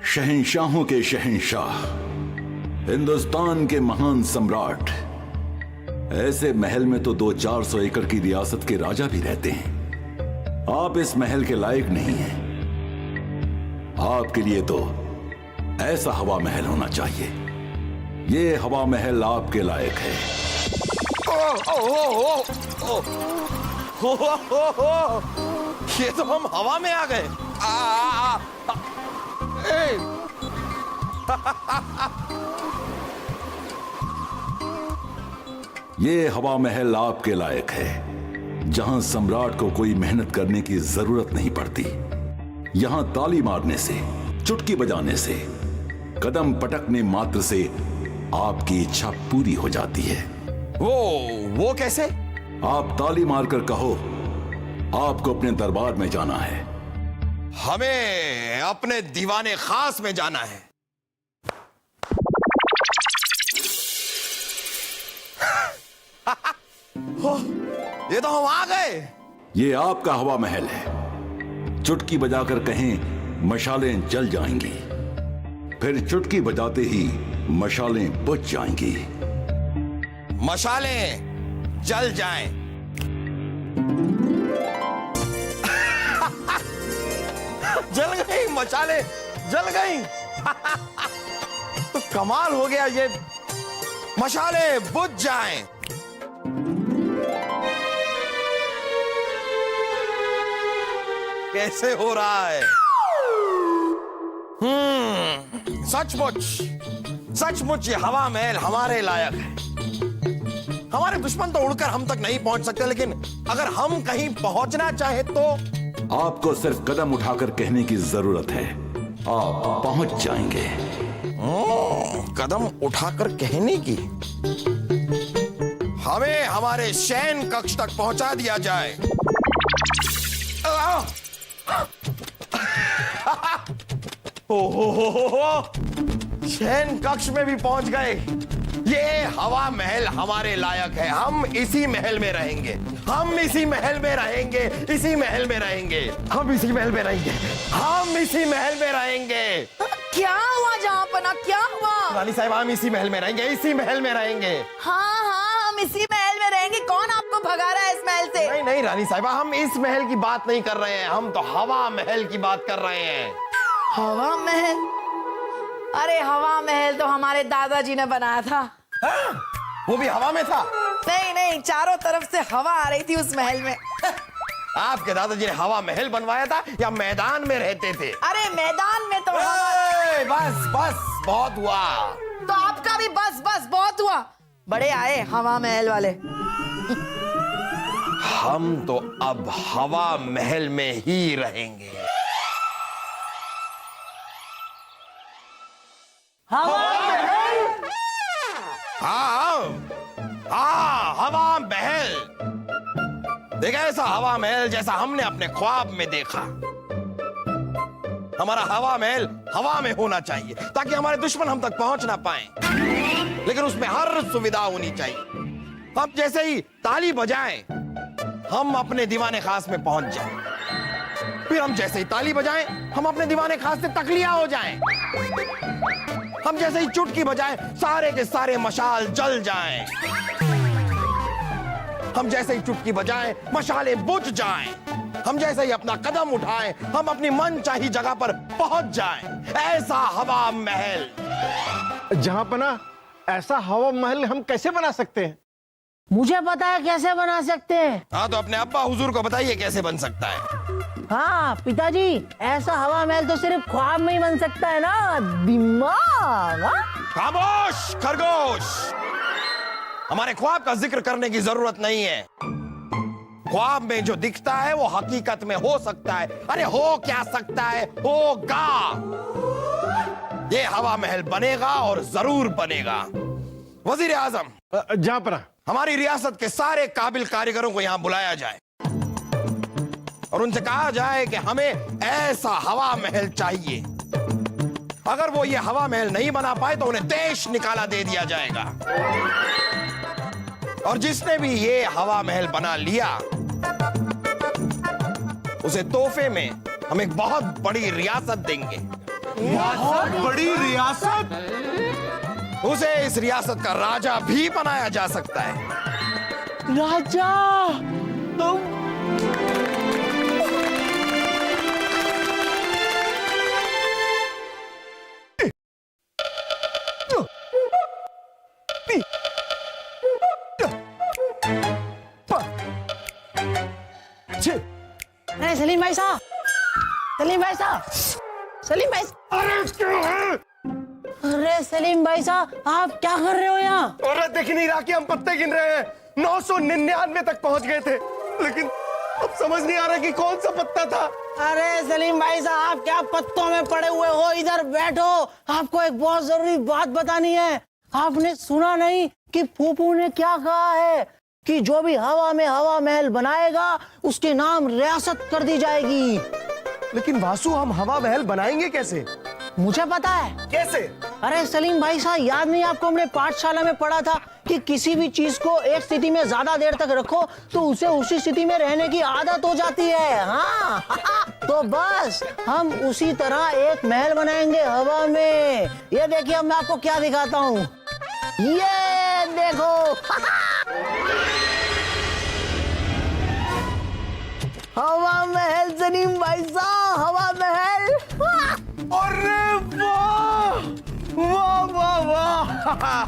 शहंशाहों के शहंशाह, हिंदुस्तान के महान सम्राट, ऐसे महल में तो 200-400 एकड़ की रियासत के राजा भी रहते हैं। आप इस महल के लायक नहीं हैं। आपके लिए तो ऐसा हवा महल होना चाहिए। ये हवा महल आपके लायक है। ये तो हम हवा में आ गए। ये हवा महल आपके लायक है, जहां सम्राट को कोई मेहनत करने की जरूरत नहीं पड़ती। यहां ताली मारने से, चुटकी बजाने से, कदम पटकने मात्र से आपकी इच्छा पूरी हो जाती है। वो कैसे? आप ताली मारकर कहो, आपको अपने दरबार में जाना है। हमें अपने दीवाने खास में जाना है। ये तो हम आ गए। ये आपका हवा महल है। चुटकी बजाकर कहें मशालें जल जाएंगी, फिर चुटकी बजाते ही मशालें बुझ जाएंगी। मशालें जल जाएं। जल गई मशालें, जल गई। तो कमाल हो गया, ये मशालें बुझ जाएं। कैसे हो रहा है? सचमुच ये हवा महल हमारे लायक है। हमारे दुश्मन तो उड़कर हम तक नहीं पहुंच सकते, लेकिन अगर हम कहीं पहुंचना चाहे तो आपको सिर्फ कदम उठाकर कहने की जरूरत है, आप पहुंच जाएंगे। कदम उठाकर कहने की? हमें हमारे शयन कक्ष तक पहुंचा दिया जाए। शयन कक्ष में भी पहुंच गए। ये हवा महल हमारे लायक है। हम इसी महल में रहेंगे, हम इसी महल में रहेंगे, इसी महल में रहेंगे, हम इसी महल में रहेंगे, हम इसी महल में रहेंगे। क्या हुआ जहाँपना, क्या हुआ? रानी साहब, हम इसी महल में रहेंगे, इसी महल में रहेंगे। हाँ, हम इसी महल में रहेंगे। कौन आपको भगा रहा है इस महल से? नहीं नहीं रानी साहिबा, हम इस महल की बात नहीं कर रहे हैं, हम तो हवा महल की बात कर रहे हैं। हवा महल? अरे हवा महल तो हमारे दादाजी ने बनाया था। हाँ? वो भी हवा में था? नहीं नहीं, चारों तरफ से हवा आ रही थी उस महल में। आपके दादाजी ने हवा महल बनवाया था या मैदान में रहते थे? अरे मैदान में तो बस बस बहुत हुआ। तो आपका भी बस बस बहुत हुआ। बड़े आए हवा महल वाले। हम तो अब हवा महल में ही रहेंगे। हवा महल? हाँ, हवा महल। देखा ऐसा हवा महल जैसा हमने अपने ख्वाब में देखा। हमारा हवा महल हवा में होना चाहिए ताकि हमारे दुश्मन हम तक पहुंच ना पाए, लेकिन उसमें हर सुविधा होनी चाहिए। अब जैसे ही ताली बजाएं हम अपने दीवाने खास में पहुंच जाएं, फिर हम जैसे ही ताली बजाएं हम अपने दीवाने खास से तकलिया हो जाएं, हम जैसे ही चुटकी बजाएं सारे के सारे मशाल जल जाएं, हम जैसे ही चुटकी बजाएं मशालें बुझ जाएं, हम जैसे ही अपना कदम उठाएं हम अपनी मनचाही जगह पर पहुंच जाएं। ऐसा हवा महल। जहांपना, ऐसा हवा महल हम कैसे बना सकते हैं? मुझे पता है कैसे बना सकते हैं। हाँ, तो अपने अब्बा हुजूर को बताइए कैसे बन सकता है। हाँ पिताजी, ऐसा हवा महल तो सिर्फ ख्वाब में ही बन सकता है ना, दिमाग। खामोश खरगोश, हमारे ख्वाब का जिक्र करने की जरूरत नहीं है। ख्वाब में जो दिखता है वो हकीकत में हो सकता है। अरे हो क्या सकता है, होगा। ये हवा महल बनेगा और जरूर बनेगा। वजीर आजम, जहांपना, हमारी रियासत के सारे काबिल कारीगरों को यहां बुलाया जाए और उनसे कहा जाए कि हमें ऐसा हवा महल चाहिए अगर वो ये हवा महल नहीं बना पाए तो उन्हें देश निकाला दे दिया जाएगा। और जिसने भी ये हवा महल बना लिया उसे तोहफे में हम एक बहुत बड़ी रियासत देंगे। बहुत बड़ी रियासत? उसे इस रियासत का राजा भी बनाया जा सकता है। राजा तुम अरे सलीम भाई साहब, सलीम भाई साहब, सलीम भाई, अरे सलीम भाई साहब आप क्या कर रहे हो यहाँ? अरे देख नहीं रहा कि हम पत्ते गिन रहे हैं? 999 तक पहुंच गए थे, लेकिन अब समझ नहीं आ रहा कि कौन सा पत्ता था। अरे सलीम भाई साहब आप क्या पत्तों में पड़े हुए हो? इधर बैठो, आपको एक बहुत जरूरी बात बतानी है। आपने सुना नहीं कि फूफू ने क्या कहा है कि जो भी हवा में हवा महल बनाएगा उसके नाम रियासत कर दी जाएगी। लेकिन वासु हम हवा महल बनाएंगे कैसे? मुझे पता है कैसे? अरे सलीम भाई साहब याद नहीं आपको हमने पाठशाला में पढ़ा था कि किसी भी चीज को एक स्थिति में ज्यादा देर तक रखो तो उसे उसी स्थिति में रहने की आदत हो जाती है। हाँ तो बस हम उसी तरह एक महल बनाएंगे हवा में। ये देखिए मैं आपको क्या दिखाता हूँ, ये देखो हवा महल सलीम भाई साहब, हवा महल। अरे वाह वाह वाह वाह!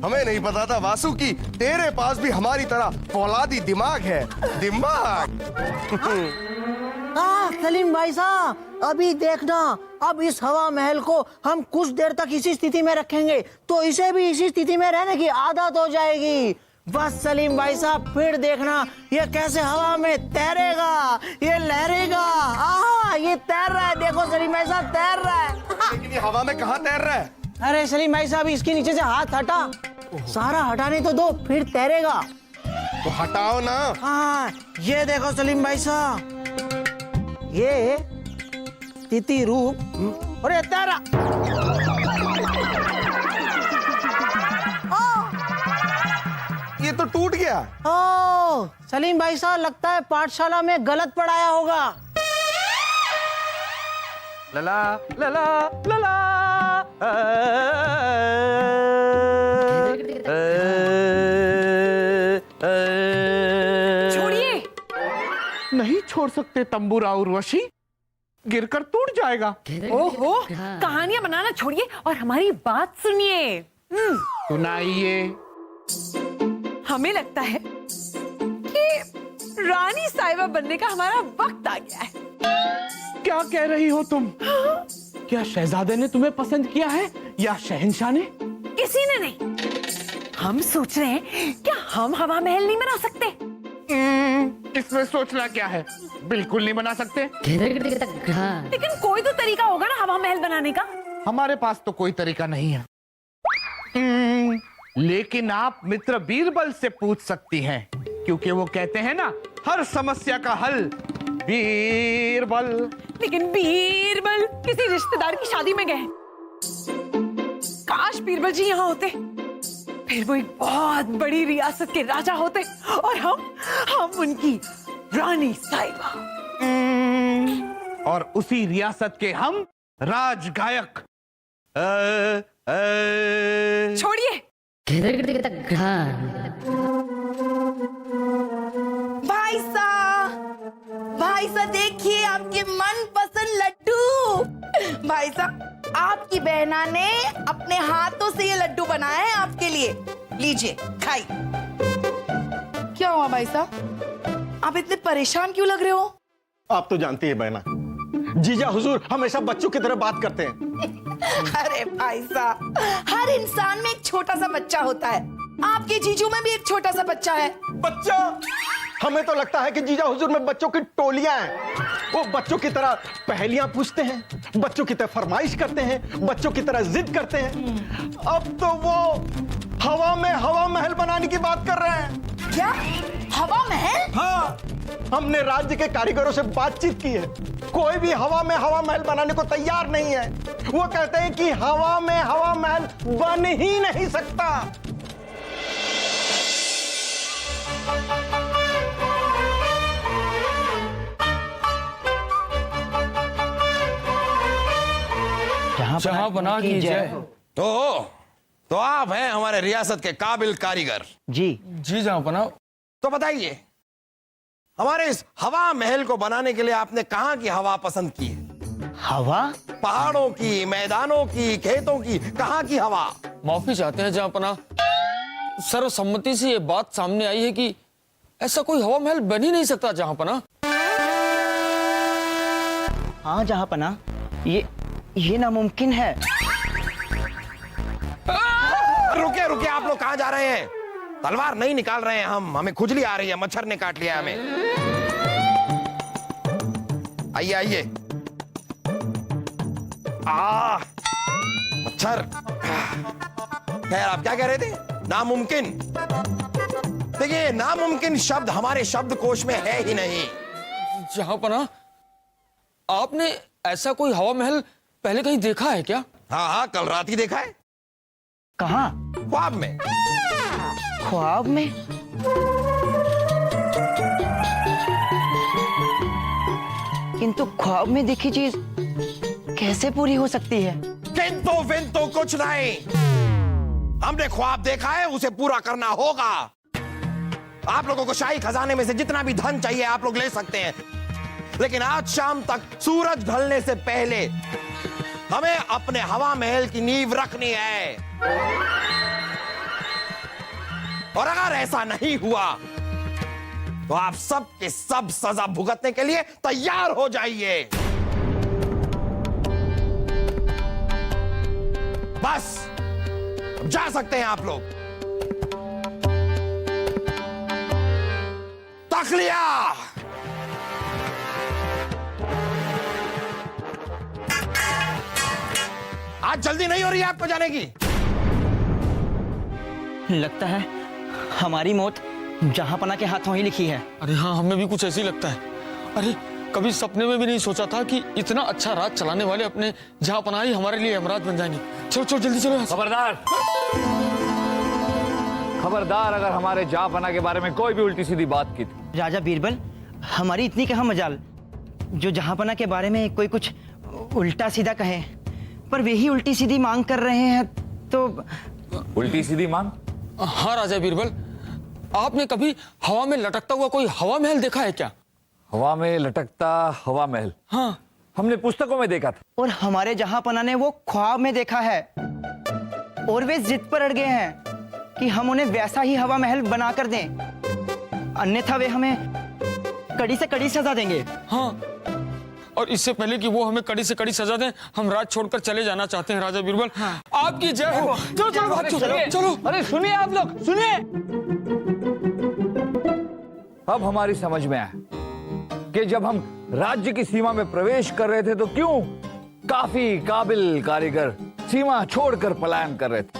हमें नहीं पता था वासु की तेरे पास भी हमारी तरह फौलादी दिमाग है। दिमाग। हाँ सलीम भाई साहब अभी देखना, अब इस हवा महल को हम कुछ देर तक इसी स्थिति में रखेंगे तो इसे भी इसी स्थिति में रहने की आदत हो जाएगी। बस सलीम भाई साहब फिर देखना ये कैसे हवा में तैरेगा, ये लहरेगा। ये तैर रहा है, देखो सलीम भाई साहब तैर रहा है। लेकिन ये हवा में कहाँ तैर रहा है? अरे सलीम भाई साहब इसके नीचे से हाथ हटा, सारा हटाने तो दो फिर तैरेगा। तो हटाओ ना। हाँ ये देखो सलीम भाई साहब, ये स्थिति रूप और ये तैरा। ये तो टूट गया। ओ सलीम भाई साहब लगता है पाठशाला में गलत पढ़ाया होगा। लला लला लला छोड़िए। नहीं छोड़ सकते तंबूरा उर्वशी, गिरकर टूट जाएगा। ओहो कहानियां बनाना छोड़िए और हमारी बात सुनिए। सुनाइए। हमें लगता है कि रानी साहिबा बनने का हमारा वक्त आ गया है। क्या कह रही हो तुम? क्या शहजादे ने तुम्हें पसंद किया है या शहंशाह ने? किसी ने नहीं। हम सोच रहे हैं क्या हम हवा महल नहीं बना सकते? इसमें सोचना क्या है, बिल्कुल नहीं बना सकते। लेकिन कोई तो तरीका होगा ना हवा महल बनाने का। हमारे पास तो कोई तरीका नहीं है। लेकिन आप मित्र बीरबल से पूछ सकती हैं, क्योंकि वो कहते हैं ना हर समस्या का हल बीरबल। लेकिन बीरबल किसी रिश्तेदार की शादी में गए। काश बीरबल जी यहाँ होते, फिर वो एक बहुत बड़ी रियासत के राजा होते और हम उनकी रानी साहिबा। और उसी रियासत के हम राजगायक। छोड़िए। भाई साहब देखिए आपके मनपसंद लड्डू। भाई साहब आपकी बहना ने अपने हाथों से ये लड्डू बनाए हैं आपके लिए, लीजिए खाइए। क्या हुआ भाई साहब, आप इतने परेशान क्यों लग रहे हो? आप तो जानती है बहना, जीजा हुजूर हमेशा बच्चों की तरह बात करते हैं। अरे भाई साहब हर इंसान में एक छोटा सा बच्चा होता है, आपके जीजू में भी एक छोटा सा बच्चा है। बच्चा? हमें तो लगता है कि जीजा हुजूर में बच्चों की टोलियां हैं। वो बच्चों की तरह पहेलियां पूछते हैं, बच्चों की तरह फरमाइश करते हैं, बच्चों की तरह जिद करते हैं। अब तो वो हवा में हवा महल बनाने की बात कर रहे हैं। क्या हवा महल? हाँ, हमने राज्य के कारीगरों से बातचीत की है। कोई भी हवा में हवा महल बनाने को तैयार नहीं है। वो कहते हैं कि हवा में हवा महल बन ही नहीं सकता। जहां बना की जय। तो आप हैं हमारे रियासत के काबिल कारीगर। जी जी जहां बना। तो बताइए, हमारे इस हवा महल को बनाने के लिए आपने कहां की हवा पसंद की है? हवा? पहाड़ों की, मैदानों की, खेतों की, कहां की हवा? माफी चाहते हैं जहां पना, सर्वसम्मति से ये बात सामने आई है कि ऐसा कोई हवा महल बन ही नहीं सकता जहां पना। हाँ जहां पना, ये नामुमकिन है। रुके रुके, आप लोग कहां जा रहे हैं? तलवार नहीं निकाल रहे हैं हम, हमें खुजली आ रही है, मच्छर ने काट लिया हमें। आइए आइए। मच्छर। खैर, आप क्या कह रहे थे? नामुमकिन। देखिए, नामुमकिन शब्द हमारे शब्दकोश में है ही नहीं। जहां पना, आपने ऐसा कोई हवा महल पहले कहीं देखा है क्या? हाँ हाँ, कल रात ही देखा है। कहाँ? ख्वाब में। ख्वाब में? किंतु ख्वाब में देखी चीज कैसे पूरी हो सकती है? किंतु विंतु कुछ नहीं। हमने ख्वाब देखा है, उसे पूरा करना होगा। आप लोगों को शाही खजाने में से जितना भी धन चाहिए आप लोग ले सकते हैं, लेकिन आज शाम तक सूरज ढलने से पहले हमें अपने हवा महल की नींव रखनी है। और अगर ऐसा नहीं हुआ तो आप सब के सब सजा भुगतने के लिए तैयार हो जाइए। बस अब जा सकते हैं आप लोग। तखलिया। आज जल्दी नहीं हो रही है आपको जाने की? लगता है हमारी मौत जहांपना के हाथों ही लिखी है। अरे हाँ, हमें भी कुछ ऐसे ही लगता है। अरे कभी सपने में भी नहीं सोचा था कि इतना अच्छा राज चलाने वाले अपने जहांपना ही हमारे लिए यमराज बन जाएंगे। चलो चलो जल्दी चलो। खबरदार, खबरदार, अगर हमारे जहांपना के बारे में कोई भी उल्टी सीधी बात की थी। राजा बीरबल, हमारी इतनी कहाँ मजाल जो जहांपना के बारे में कोई कुछ उल्टा सीधा कहे, पर वे ही उल्टी सीधी मांग कर रहे हैं तो। उल्टी सीधी मांग? हाँ राजा बीरबल, आपने कभी हवा में लटकता हुआ कोई हवा महल देखा है क्या? हवा में लटकता हवा महल? हाँ, हमने पुस्तकों में देखा था। और हमारे जहांपना ने वो ख्वाब में देखा है, और वे जिद पर अड़ गए हैं कि हम उन्हें वैसा ही हवा महल बनाकर दें, अन्यथा वे हमें कड़ी से कड़ी सजा देंगे। हाँ, और इससे पहले कि वो हमें कड़ी से कड़ी सजा दें, हम राज छोड़कर चले जाना चाहते हैं राजा बीरबल। हाँ। आपकी जय हो। चलो चलो भाग, चलो चलो। अरे सुनिए आप लोग, सुनिए। अब हमारी समझ में आया कि जब हम राज्य की सीमा में प्रवेश कर रहे थे तो क्यों काफी काबिल कारीगर सीमा छोड़कर पलायन कर रहे थे।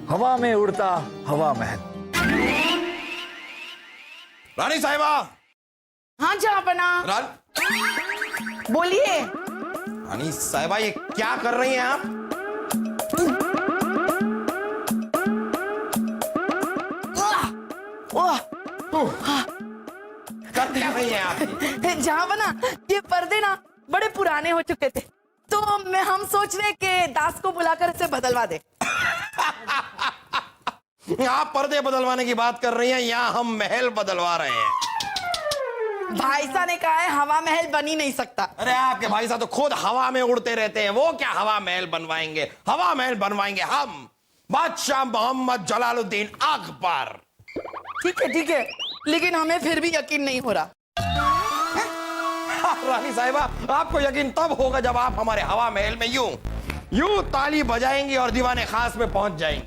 हवा में उड़ता हवा महल। रानी साहिबा। हाँ जहांपना, बोलिए। रानी साहिबा, ये क्या कर रही हैं आप? कर क्या रही हैं आप? जहांपना, ये पर्दे ना बड़े पुराने हो चुके थे, तो हम सोच रहे कि दास को बुलाकर इसे बदलवा दे। आप पर्दे बदलवाने की बात कर रही हैं, यहाँ हम महल बदलवा रहे हैं। भाई साहब ने कहा है हवा महल बन ही नहीं सकता। अरे आपके भाई साहब तो खुद हवा में उड़ते रहते हैं, वो क्या हवा महल बनवाएंगे? हवा महल बनवाएंगे हम, बादशाह मोहम्मद जलालुद्दीन अकबर। ठीक है, लेकिन हमें फिर भी यकीन नहीं हो रहा। रानी साहिबा, आपको यकीन तब होगा जब आप हमारे हवा महल में यूं ताली बजाएंगी और दीवाने खास में पहुंच जाएंगी।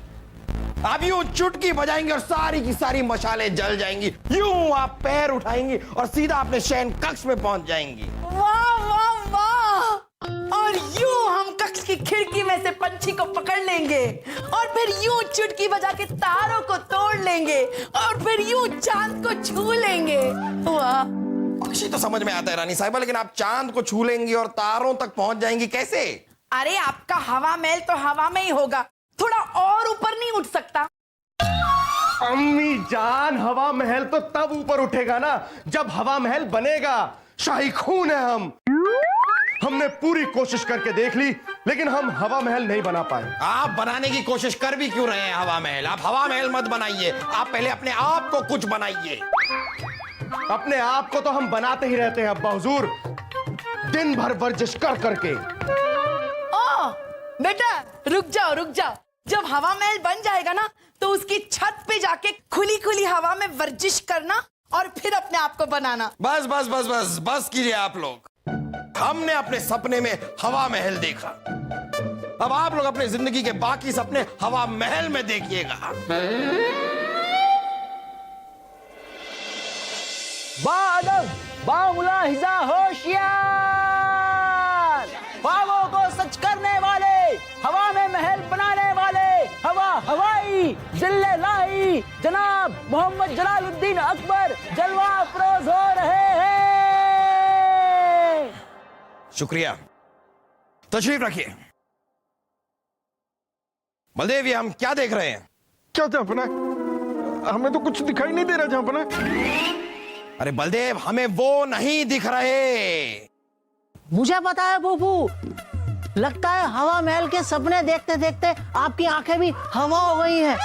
आप यूं चुटकी बजाएंगे और सारी की सारी मशालें जल जाएंगी। यूं आप पैर उठाएंगी और सीधा अपने शयन कक्ष में पहुंच जाएंगी। वाह वाह वाह! और यूं हम कक्ष की खिड़की में ऐसे पंछी को पकड़ लेंगे और फिर यूं चुटकी बजा के तारों को तोड़ लेंगे और फिर यूं चांद को छू लेंगे। वाह, कुछ ही तो समझ में आता है रानी साहिबा, लेकिन आप चांद को छू लेंगी और तारों तक पहुंच जाएंगी कैसे? अरे आपका हवा महल तो हवा में ही होगा, थोड़ा और ऊपर नहीं उठ सकता? अम्मी जान, हवा महल तो तब ऊपर उठेगा ना जब हवा महल बनेगा। शाही खून है हम। हमने पूरी कोशिश करके देख ली, लेकिन हम हवा महल नहीं बना पाए। आप बनाने की कोशिश कर भी क्यों रहे हैं हवा महल? आप हवा महल मत बनाइए, आप पहले अपने आप को कुछ बनाइए। अपने आप को तो हम बनाते ही रहते हैं अब्बा हुजूर, दिन भर वर्जिश कर करके। ओ बेटा रुक जाओ, जब हवा महल बन जाएगा ना तो उसकी छत पे जाके खुली खुली हवा में वर्जिश करना और फिर अपने आप को बनाना। बस बस बस बस बस कीजिए आप लोग। हमने अपने सपने में हवा महल देखा, अब आप लोग अपने जिंदगी के बाकी सपने हवा महल में देखिएगा। बादल बामुलाहिजा होशियार, ख्वाबों को सच करने वाले, हवा में महल बनाने वाले, हवाई जिल्ले लाई जनाब मोहम्मद जलालुद्दीन अकबर जलवा अफरोज हो रहे हैं। शुक्रिया, तशरीफ रखिए। बलदेव, ये हम क्या देख रहे हैं? क्या जहांपना, हमें तो कुछ दिखाई नहीं दे रहा जहांपना। अरे बलदेव, हमें वो नहीं दिख रहे। मुझे पता है फूफू, लगता है हवा महल के सपने देखते देखते आपकी आंखें भी हवा हो गई हैं।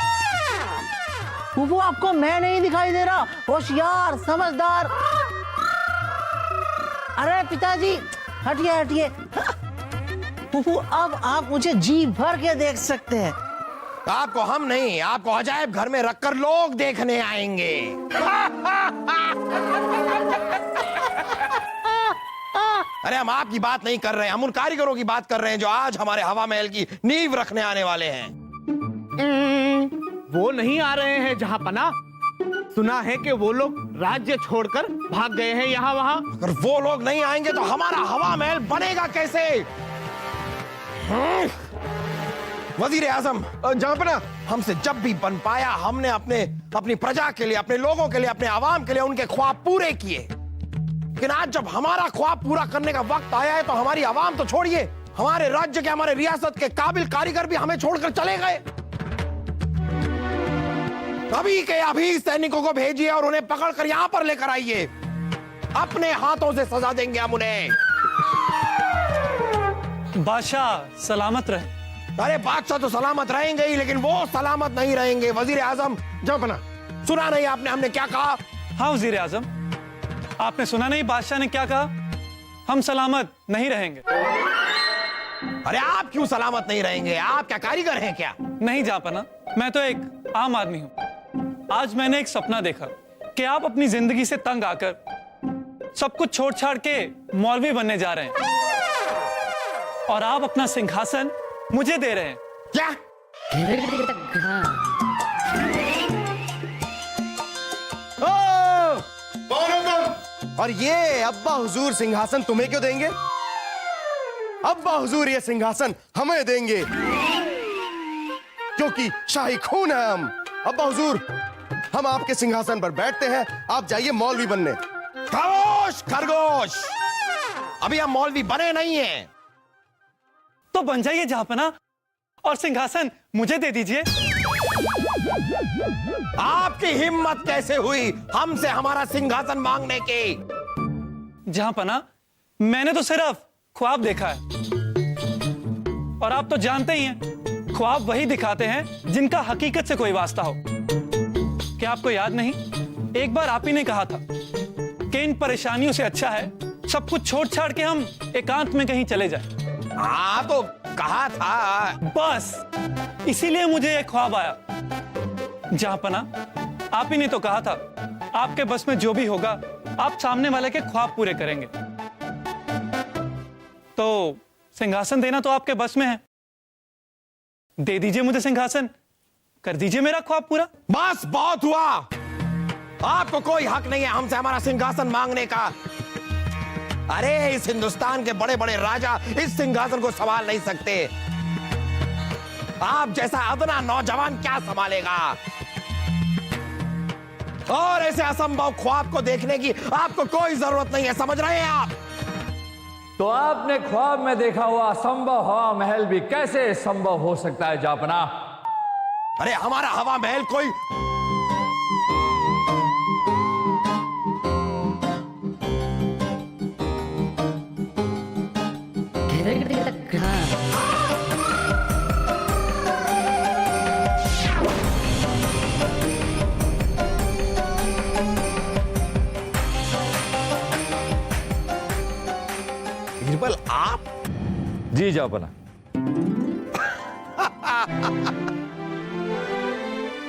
फूफू, आपको मैं नहीं दिखाई दे रहा, होशियार समझदार। अरे पिताजी हटिए। फूफू, अब आप मुझे जी भर के देख सकते हैं। आपको हम नहीं, आपको अजायब घर में रखकर लोग देखने आएंगे। अरे हम आपकी बात नहीं कर रहे हैं, हम उन कारीगरों की बात कर रहे हैं जो आज हमारे हवा महल की नींव रखने आने वाले हैं। वो नहीं आ रहे हैं जहांपना, सुना है कि वो लोग राज्य छोड़कर भाग गए हैं यहाँ वहाँ। अगर वो लोग नहीं आएंगे तो हमारा हवा महल बनेगा कैसे? वजीर आजम, जहांपना, हमसे जब भी बन पाया हमने अपनी प्रजा के लिए, अपने लोगों के लिए, अपने आवाम के लिए उनके ख्वाब पूरे किए। लेकिन आज जब हमारा ख्वाब पूरा करने का वक्त आया है तो हमारी आवाम तो छोड़िए, हमारे राज्य के, हमारे रियासत के काबिल कारीगर भी हमें छोड़कर चले गए। अभी के अभी सैनिकों को भेजिए और उन्हें पकड़कर यहां पर लेकर आइए। अपने हाथों से सजा देंगे हम उन्हें। बादशाह सलामत रहे। अरे बादशाह तो सलामत रहेंगे ही, लेकिन वो सलामत नहीं रहेंगे। वजीर आजम, जहांपना, सुना नहीं आपने हमने क्या कहा? हाँ वजीर आजम, आपने सुना नहीं बादशाह ने क्या कहा? हम सलामत नहीं रहेंगे। अरे आप क्यों सलामत नहीं रहेंगे? आप क्या कारीगर हैं क्या? नहीं जापना, मैं तो एक आम आदमी हूँ। आज मैंने एक सपना देखा कि आप अपनी जिंदगी से तंग आकर सब कुछ छोड़ छाड़ के मौलवी बनने जा रहे हैं और आप अपना सिंहासन मुझे दे रहे हैं। क्या? और ये अब्बा हुजूर सिंहासन तुम्हें क्यों देंगे? अब्बा हुजूर ये सिंहासन हमें देंगे क्योंकि शाही खून है हम। अब्बा हुजूर, हम आपके सिंहासन पर बैठते हैं, आप जाइए मौलवी बनने। खामोश खरगोश, अभी हम मौलवी बने नहीं हैं। तो बन जाइए जहांपना और सिंहासन मुझे दे दीजिए। आपकी हिम्मत कैसे हुई हमसे हमारा सिंहासन मांगने की? जहांपना, मैंने तो सिर्फ ख्वाब देखा है और आप तो जानते ही हैं, ख्वाब वही दिखाते हैं जिनका हकीकत से कोई वास्ता हो। क्या आपको याद नहीं, एक बार आप ही ने कहा था कि इन परेशानियों से अच्छा है सब कुछ छोड़ छाड़ के हम एकांत में कहीं चले जाएं। हाँ तो कहा था। बस इसीलिए मुझे एक ख्वाब आया। जहांपना, आप ही ने तो कहा था आपके बस में जो भी होगा आप सामने वाले के ख्वाब पूरे करेंगे। तो सिंहासन देना तो आपके बस में है, दे दीजिए मुझे सिंहासन, कर दीजिए मेरा ख्वाब पूरा। बस बहुत हुआ, आपको कोई हक नहीं है हमसे हमारा सिंहासन मांगने का। अरे इस हिंदुस्तान के बड़े बड़े राजा इस सिंहासन को संभाल नहीं सकते। आप जैसा अदना नौजवान क्या संभालेगा? और ऐसे असंभव ख्वाब को देखने की आपको कोई जरूरत नहीं है, समझ रहे हैं आप? तो आपने ख्वाब में देखा हुआ असंभव हवा महल भी कैसे संभव हो सकता है जापना? अरे हमारा हवा महल कोई बीरबल, आप जी जापना।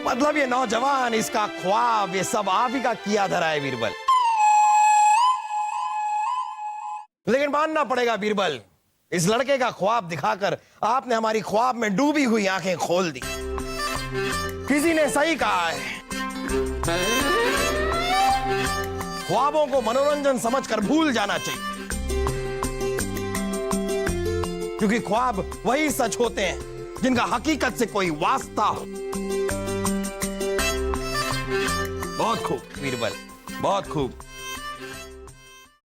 मतलब ये नौजवान, इसका ख्वाब, ये सब आप ही का किया धरा है बीरबल। लेकिन मानना पड़ेगा बीरबल, इस लड़के का ख्वाब दिखाकर आपने हमारी ख्वाब में डूबी हुई आंखें खोल दी। किसी ने सही कहा है, ख्वाबों को मनोरंजन समझकर भूल जाना चाहिए, क्योंकि ख्वाब वही सच होते हैं जिनका हकीकत से कोई वास्ता हो। बहुत खूब बीरबल, बहुत खूब।